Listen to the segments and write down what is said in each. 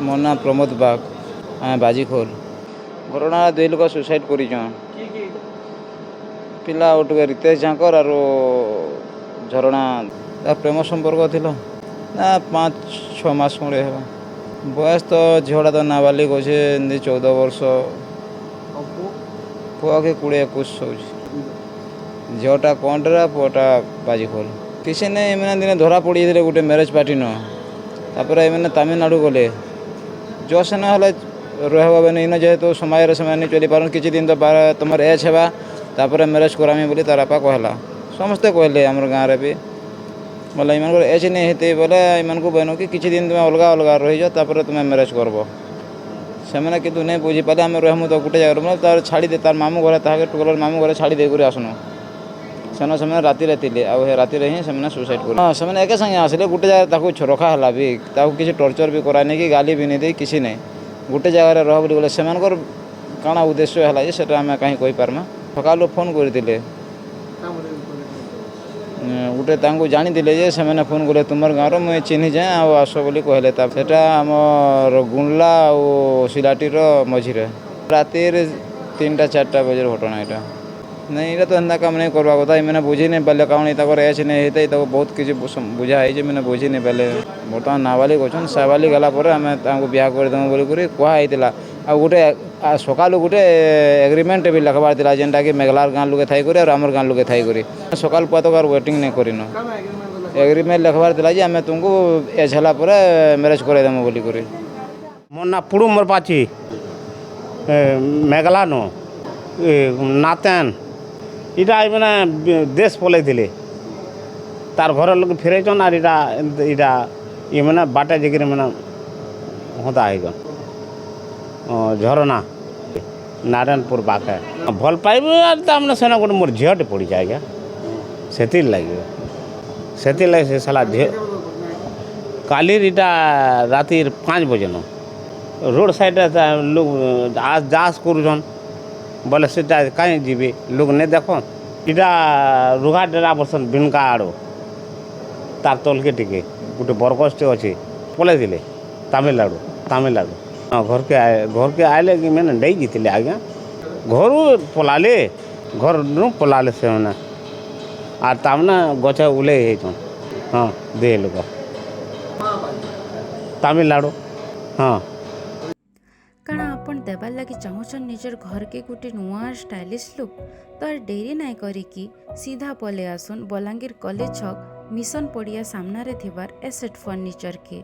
ମୋ ନାଁ ପ୍ରମୋଦ ବାଗ, ଆମେ ବାଜିଖୋଲ। ଘଟଣା ଦୁଇ ଲୋକ ସୁସାଇଡ୍ କରିଛନ୍। ପିଲା ଆଉ ଟିକେ ରିତେଶ ଝାଙ୍କର ଆରୁ ଝରଣା ତାର ପ୍ରେମ ସମ୍ପର୍କ ଥିଲା ନା 5-6 ମାସ ଖଣ୍ଡେ ହେବା। ବୟସ ତ ଝିଅଟା ତ ନାବାଲିକ ଅଛେ, ଏମିତି 14 ବର୍ଷ। ପୁଅକେ 20-21 ହଉଛି। ଝିଅଟା କଣ୍ଟରା, ପୁଅଟା ବାଜିଖୋଲ। କିଛି ନାଇଁ, ଏମାନେ ଦିନେ ଧରା ପଡ଼ିଯାଇଥିଲେ ଗୋଟେ ମ୍ୟାରେଜ୍ ପାର୍ଟି ନ। ତାପରେ ଏମାନେ ତାମିଲନାଡ଼ୁ ଗଲେ। ଜସ୍ ନ ହେଲେ ରହେବ ବେଲେ ଇନ ଯେହେତୁ ସମାଜରେ ସେମାନେ ଚଲି ପାରନ୍, କିଛି ଦିନ ତ ତମର ଏଜ୍ ହେବା ତାପରେ ମ୍ୟାରେଜ୍ କରାମି ବୋଲି ତାର ବାପା କହେଲା। ସମସ୍ତେ କହିଲେ ଆମର ଗାଁରେ ବି, ବୋଲେ ଏମାନଙ୍କର ଏଜ୍ ନେଇ ହେଇତେ ବୋଲେ ଏମାନଙ୍କୁ ବନୁ କି କିଛି ଦିନ ତୁମେ ଅଲଗା ଅଲଗା ରହିଯାଅ ତାପରେ ତୁମେ ମ୍ୟାରେଜ୍ କରବ। ସେମାନେ କିନ୍ତୁ ନାଇଁ ବୁଝିପାରିଲେ, ଆମେ ରହମୁ ତ ଗୋଟେ ଜାଗାରେ ମାନେ ତାର ଛାଡ଼ିଦେ, ତାର ମାମୁଁ ଘରେ ତାହାକେ ଟୁକେଲର ମାମୁଁ ଘରେ ଛାଡ଼ି ଦେଇକରି ଆସନୁ। ସେମାନେ ରାତିରେ ଥିଲେ, ଆଉ ରାତିରେ ହିଁ ସେମାନେ ସୁସାଇଡ୍ କଲେ। ହଁ, ସେମାନେ ଏକେ ସାଙ୍ଗେ ଆସିଲେ, ଗୋଟେ ଜାଗାରେ ତାକୁ ରଖା ହେଲା ବି, ତାକୁ କିଛି ଟର୍ଚର ବି କରାନି କି ଗାଲି ବି ନେଇ ଦେଇ କିଛି ନାହିଁ। ଗୋଟେ ଜାଗାରେ ରହ ବୋଲି ଗଲେ ସେମାନଙ୍କର କାଣା ଉଦ୍ଦେଶ୍ୟ ହେଲା ଯେ ସେଟା ଆମେ କାହିଁ କହିପାରମା। ସକାଳୁ ଫୋନ୍ କରିଥିଲେ, ଗୋଟେ ତାଙ୍କୁ ଜାଣିଥିଲେ ଯେ ସେମାନେ ଫୋନ୍ କଲେ ତୁମର ଗାଁର ମୁଇଁ ଚିହ୍ନିଛେଁ ଆଉ ଆସ ବୋଲି କହିଲେ। ତା ସେଟା ଆମର ଗୁଣ୍ଡଲା ଆଉ ଶିଲାଟିର ମଝିରେ ରାତିରେ 3-4 ବଜେର ଘଟଣା ଏଇଟା। ନାଇଁ, ଏଇଟା ତ ଏନ୍ତା କାମ ନାଇଁ କରିବା କଥା। ଏମାନେ ବୁଝି ନାଇଁ ପାରିଲେ, କାରଣ ତାଙ୍କର ଏଜ୍ ନାଇଁ ହେଇଥାଏ, ତାକୁ ବହୁତ କିଛି ବୁଝା ହେଇଛି, ମାନେ ବୁଝି ନାଇଁ ପାରିଲେ। ବର୍ତ୍ତମାନ ନାବାଲିକ ଅଛନ୍, ସାବାଲିକ ହେଲା ପରେ ଆମେ ତାଙ୍କୁ ବିବାହ କରିଦେମୁ ବୋଲିକରି କୁହା ହେଇଥିଲା। ଆଉ ଗୋଟେ ସକାଳୁ ଗୋଟେ ଏଗ୍ରିମେଣ୍ଟ ବି ଲେଖବାର ଥିଲା, ଯେନ୍ଟାକି ମେଘଲାର ଗାଁ ଲୋକେ ଥାଇକରି ଆଉ ଆମର ଗାଁ ଲୋକେ ଥାଇକରି ସକାଳ ପୁଆତକ ଆଉ ୱେଟିଂ ନାଇଁ କରିନ। ଏଗ୍ରିମେଣ୍ଟ ଲେଖବାର ଥିଲା ଯେ ଆମେ ତୁମକୁ ଏଜ୍ ହେଲା ପରେ ମ୍ୟାରେଜ୍ କରେଇଦେମୁ ବୋଲିକରି। ମୋ ନା ପୁଡ଼ୁ ମୋର ପାଛି ମେଘଲାନୁ ନାତେନ୍ ଇଟା ମାନେ ଦେଶ ପଲେଇଥିଲେ, ତାର ଘର ଲୋକ ଫେରାଇଛନ୍। ଆର୍ ଇଟା ମାନେ ବାଟେ ଯାଇକିରି ମାନେ ହତା ହେଇଛନ୍। ଝରଣା ନାରାୟଣପୁର ପାଖେ ଭଲ ପାଇବେ, ଆର୍ ତାମାନେ ସେନ ଗୋଟେ ମୋର ଝିଅଟେ ପଡ଼ିছে ଆଜ୍ଞା। ସେଥିର୍ଲାଗି ସେ ସାଲା ଝିଅ କାଲିର ଇଟା ରାତି 5 ବଜେନ ରୋଡ଼ ସାଇଡ଼୍ରେ ଲୋକ ଯାଆସ କରୁଛନ୍, ବୋଲେ ସେଟା କାହିଁ ଯିବେ ଲୋକ ନେଇ ଦେଖନ୍। ଇଟା ରୁଘା ଡେରା ବର୍ଷନ୍ ବିନକା ଆଡ଼ୁ ତାର ତଲକେ ଟିକେ ଗୋଟେ ବରଗଛଟେ ଅଛି, ପଳେଇଥିଲେ ତାମିଲନାଡ଼ୁ। ହଁ, ଘରକେ ଆଇଲେ କି ମାନେ ନେଇ ଯାଇଥିଲେ ଆଜ୍ଞା। ଘରୁ ପଲାଲେ, ଘରନୁ ପଲାଲେ ସେମାନେ। ଆର୍ ତାମାନେ ଗଛ ଉଲେଇ ହେଇଛନ୍। ହଁ, ଦେ ଲୋକ ତାମିଲନାଡ଼ୁ। ହଁ, କାଣା ଆପଣ ଦେବାର୍ ଲାଗି ଚାହୁଁଛନ୍ ନିଜର ଘରକେ ଗୋଟେ ନୂଆ ଷ୍ଟାଇଲିଶ ଲୁକ୍? ତ আর ଡେରି ନାଇଁ କରିକି ସିଧା ପଳେଇ ଆସୁନ୍ ବଲାଙ୍ଗୀର କଲେଜ ଛକ ମିଶନ ପଡ଼ିଆ ସାମ୍ନାରେ ଥିବାର ଏସେଟ୍ ଫର୍ଣ୍ଣିଚରକେ,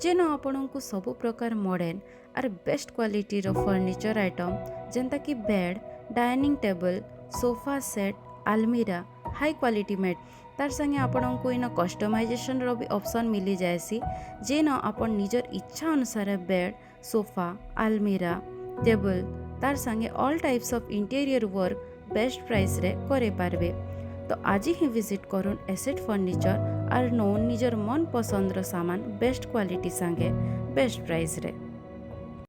ଯେନ ଆପଣଙ୍କୁ ସବୁ ପ୍ରକାର ମଡ଼ର୍ଣ୍ଣ ଆର୍ ବେଷ୍ଟ କ୍ୱାଲିଟିର ଫର୍ଣ୍ଣିଚର ଆଇଟମ୍ ଯେନ୍ତାକି bed, dining table, sofa set, ଆଲମିରା, ହାଇ କ୍ୱାଲିଟି ମେଟ୍, ତାର୍ ସାଙ୍ଗେ ଆପଣଙ୍କୁ ଇନ କଷ୍ଟମାଇଜେସନର ବି ଅପସନ୍ ମିଲି ଯାଏସି, ଯେନ ଆପଣ ନିଜର ଇଚ୍ଛା ଅନୁସାରେ ବେଡ୍, सोफा, आलमीरा, टेबल तार संगे all types of interior work best price रे करे पारबे। तो आज ही विजिट करूँ एसेट फर्निचर और नौन निजर मन पसंद रो सामान बेस्ट क्वालिटी संगे बेस्ट प्राइस रे।